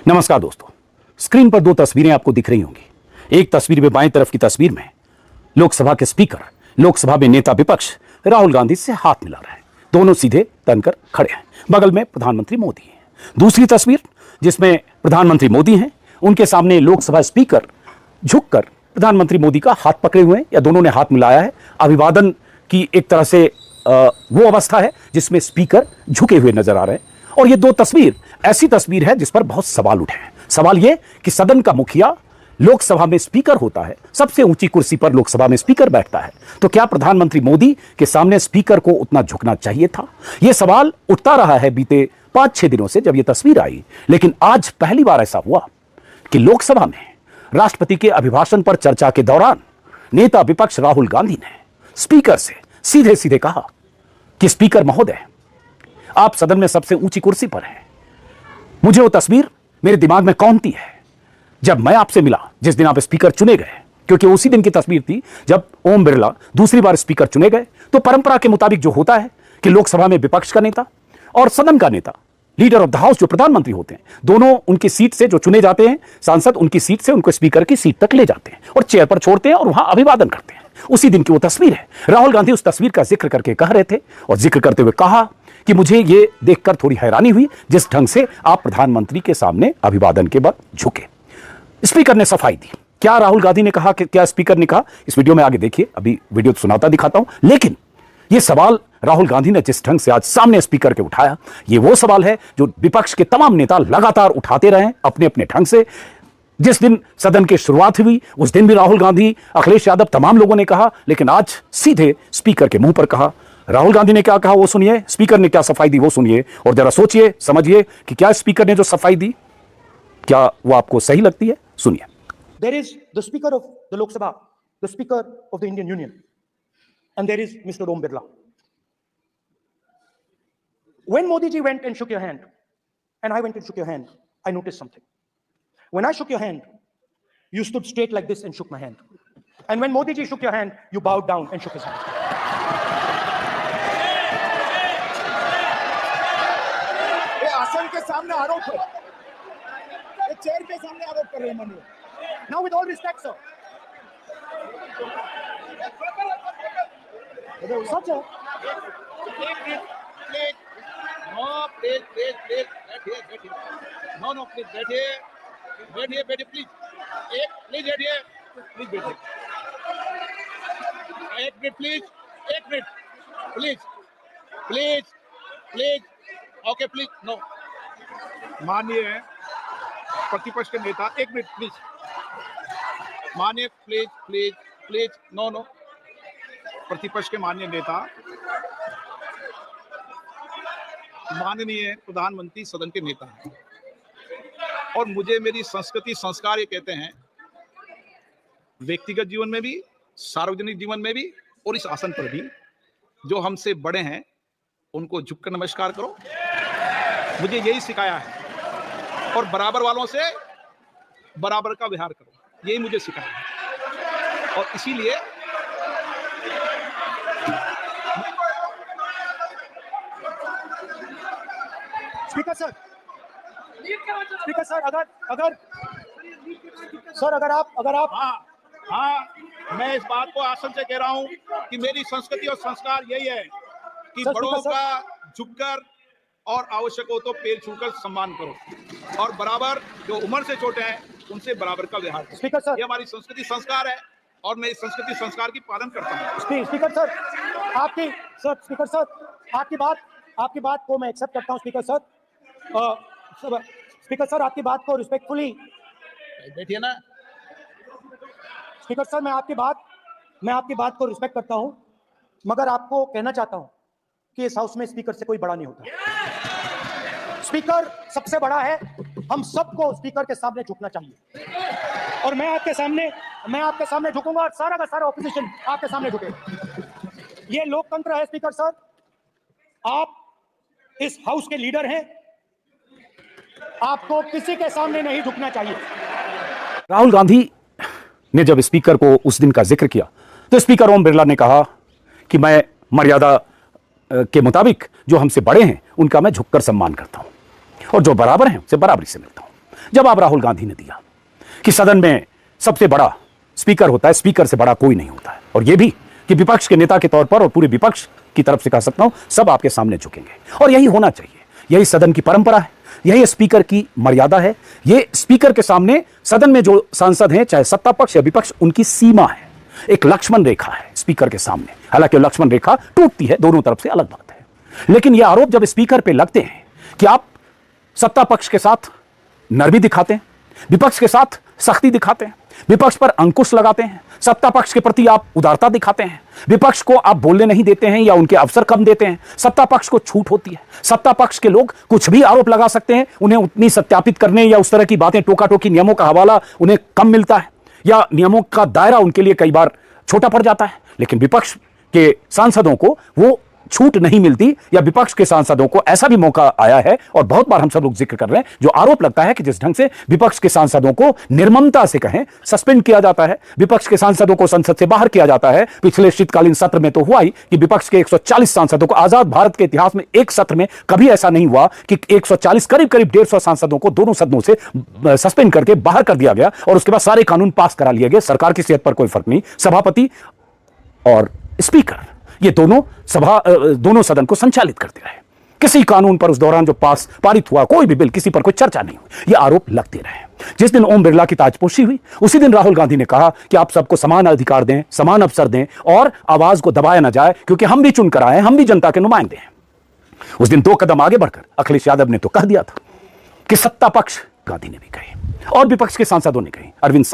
नमस्कार दोस्तों, स्क्रीन पर दो तस्वीरें आपको दिख रही होंगी। एक तस्वीर में बाएं तरफ की तस्वीर में लोकसभा के स्पीकर, लोकसभा में नेता विपक्ष राहुल गांधी से हाथ मिला रहे हैं। दोनों सीधे तनकर खड़े हैं। बगल में प्रधानमंत्री मोदी हैं। दूसरी तस्वीर जिसमें प्रधानमंत्री मोदी हैं, उनके सामने लोकसभा स्पीकर झुककर प्रधानमंत्री मोदी का हाथ पकड़े हुए हैं या दोनों ने हाथ मिलाया है। अभिवादन की एक तरह से वो अवस्था है जिसमें स्पीकर झुके हुए नजर आ रहे हैं। और ये दो तस्वीर ऐसी तस्वीर है जिस पर बहुत सवाल उठे हैं। सवाल ये कि सदन का मुखिया लोकसभा में स्पीकर होता है, सबसे ऊंची कुर्सी पर लोकसभा में स्पीकर बैठता है, तो क्या प्रधानमंत्री मोदी के सामने स्पीकर को उतना झुकना चाहिए था? यह सवाल उठता रहा है बीते 5-6 दिनों से जब यह तस्वीर आई। लेकिन आज पहली बार ऐसा हुआ कि लोकसभा में राष्ट्रपति के अभिभाषण पर चर्चा के दौरान नेता विपक्ष राहुल गांधी ने स्पीकर से सीधे सीधे कहा कि स्पीकर महोदय, आप सदन में सबसे ऊंची कुर्सी पर हैं। मुझे वो तस्वीर मेरे दिमाग में कौंधती है जब मैं आपसे मिला जिस दिन आप स्पीकर चुने गए, क्योंकि उसी दिन की तस्वीर थी जब ओम बिरला दूसरी बार स्पीकर चुने गए। तो परंपरा के मुताबिक जो होता है कि लोकसभा में विपक्ष का नेता और सदन का नेता, लीडर ऑफ द हाउस जो प्रधानमंत्री होते हैं, दोनों उनकी सीट से जो चुने जाते हैं सांसद, उनकी सीट से उनको स्पीकर की सीट तक ले जाते हैं और चेयर पर छोड़ते हैं और वहां अभिवादन करते हैं। उसी दिन की वो तस्वीर है। राहुल गांधी उस तस्वीर का जिक्र करके कह रहे थे और जिक्र करते हुए कहा कि मुझे ये देखकर थोड़ी हैरानी हुई जिस ढंग से आप प्रधानमंत्री के सामने अभिवादन के बाद झुके। स्पीकर ने सफाई दी। क्या राहुल गांधी ने कहा कि क्या स्पीकर ने कहा, इस वीडियो में आगे देखिए, अभी वीडियो सुनाता दिखाता हूं। लेकिन यह सवाल राहुल गांधी ने जिस ढंग से आज सामने स्पीकर के उठाया, यह वो सवाल है जो विपक्ष के तमाम नेता लगातार उठाते रहे अपने अपने ढंग से। जिस दिन सदन की शुरुआत हुई उस दिन भी राहुल गांधी, अखिलेश यादव, तमाम लोगों ने कहा, लेकिन आज सीधे स्पीकर के मुंह पर कहा। राहुल गांधी ने क्या कहा वो सुनिए, स्पीकर ने क्या सफाई दी वो सुनिए और जरा सोचिए, समझिए कि क्या स्पीकर ने जो सफाई दी क्या वो आपको सही लगती है? सुनिए। There is the Speaker of the Lok Sabha, the Speaker of the Indian Union, and there is Mr. Om Birla. When Modi ji went and shook your hand, and I went and shook your hand, I noticed something. When I shook your hand, you stood straight like this and shook my hand. And when Modi ji shook your hand, you bowed down and shook his hand. ये आसन के सामने आरोप है, ये chair के सामने आरोप कर रहे हैं Manu. Now, with all respect, sir. Such a. Please no, please बैठिए। नो प्लीज बैठिए प्लीज। प्लीज बैठिए। एक मिनट प्लीज। Okay please no. माननीय प्रतिपक्ष के नेता, एक मिनट प्लीज। माननीय प्लीज नो। प्रतिपक्ष के माननीय नेता, माननीय प्रधानमंत्री सदन के नेता हैं और मुझे मेरी संस्कृति संस्कार ये कहते हैं, व्यक्तिगत जीवन में भी, सार्वजनिक जीवन में भी और इस आसन पर भी, जो हमसे बड़े हैं उनको झुककर नमस्कार करो। मुझे यही सिखाया है और बराबर वालों से बराबर का व्यवहार करो, यही मुझे सिखाया है। और इसीलिए स्पीकर सर, अगर आप हाँ, मैं इस बात को आसन से कह रहा हूं कि मेरी संस्कृति और संस्कार यही है कि बड़ों का झुककर और आवश्यक हो तो पैर छूकर सम्मान करो और बराबर जो उम्र से छोटे हैं उनसे बराबर का व्यवहार करो। स्पीकर सर, ये हमारी संस्कृति संस्कार है और मैं इस संस्कृति संस्कार की पालन करता हूँ। स्पीकर सर, आपकी बात को मैं एक्सेप्ट करता हूँ। स्पीकर सर, आपकी बात को रिस्पेक्टफुली बैठिए ना। स्पीकर सर, मैं आपकी बात को रिस्पेक्ट करता हूं, मगर आपको कहना चाहता हूं कि इस हाउस में स्पीकर से कोई बड़ा नहीं होता। स्पीकर सबसे बड़ा है। हम सबको स्पीकर के सामने झुकना चाहिए और मैं आपके सामने झुकूंगा और सारा का सारा ऑपोजिशन आपके सामने झुकेगा। ये लोकतंत्र है स्पीकर सर। आप इस हाउस के लीडर हैं, आपको किसी के सामने नहीं झुकना चाहिए। राहुल गांधी ने जब स्पीकर को उस दिन का जिक्र किया तो स्पीकर ओम बिरला ने कहा कि मैं मर्यादा के मुताबिक जो हमसे बड़े हैं उनका मैं झुककर सम्मान करता हूं और जो बराबर हैं उनसे बराबरी से मिलता हूं। जब आप राहुल गांधी ने दिया कि सदन में सबसे बड़ा स्पीकर होता है, स्पीकर से बड़ा कोई नहीं होता है, और यह भी कि विपक्ष के नेता के तौर पर और पूरे विपक्ष की तरफ से कह सकता हूं, सब आपके सामने झुकेंगे और यही होना चाहिए। यही सदन की परंपरा है, यही स्पीकर की मर्यादा है। ये स्पीकर के सामने सदन में जो सांसद हैं, चाहे सत्ता पक्ष या विपक्ष, उनकी सीमा है, एक लक्ष्मण रेखा है स्पीकर के सामने। हालांकि लक्ष्मण रेखा टूटती है दोनों तरफ से, अलग बात है, लेकिन यह आरोप जब स्पीकर पे लगते हैं कि आप सत्ता पक्ष के साथ नरमी दिखाते हैं, विपक्ष के साथ सख्ती दिखाते हैं, विपक्ष पर अंकुश लगाते हैं, सत्ता पक्ष के प्रति आप उदारता दिखाते हैं, विपक्ष को आप बोलने नहीं देते हैं या उनके अवसर कम देते हैं, सत्ता पक्ष को छूट होती है, सत्ता पक्ष के लोग कुछ भी आरोप लगा सकते हैं, उन्हें उतनी सत्यापित करने या उस तरह की बातें, टोका टोकी नियमों का हवाला उन्हें कम मिलता है या नियमों का दायरा उनके लिए कई बार छोटा पड़ जाता है। लेकिन विपक्ष के सांसदों को वो छूट नहीं मिलती, या विपक्ष के सांसदों को ऐसा भी मौका आया है और बहुत बार हम सब लोग जिक्र कर रहे हैं, जो आरोप लगता है कि जिस ढंग से विपक्ष के सांसदों को निर्ममता से कहें सस्पेंड किया जाता है, विपक्ष के सांसदों को संसद से बाहर किया जाता है। पिछले शीतकालीन सत्र में तो हुआ ही कि विपक्ष के 140 सांसदों को, आजाद भारत के इतिहास में एक सत्र में कभी ऐसा नहीं हुआ कि 140 करीब 150 सांसदों को दोनों सदनों से सस्पेंड करके बाहर कर दिया गया और उसके बाद सारे कानून पास करा लिए गए। सरकार की सेहत पर कोई फर्क नहीं, सभापति और स्पीकर ये दोनों सदन को संचालित करते रहे। किसी कानून पर उस दौरान जो पारित हुआ, कोई भी बिल, किसी पर कोई चर्चा नहीं हुई, ये आरोप लगते रहे। जिस दिन ओम बिरला की ताजपोशी हुई, उसी दिन राहुल गांधी ने कहा कि आप सबको समान अधिकार दें, समान अवसर दें और आवाज को दबाया ना जाए, क्योंकि हम भी चुनकर आए हैं, हम भी जनता के नुमाइंदे हैं। उस दिन 2 कदम आगे बढ़कर अखिलेश यादव ने तो कह दिया था कि सत्ता पक्ष, गांधी ने भी कही और विपक्ष के सांसदों ने कही, अरविंद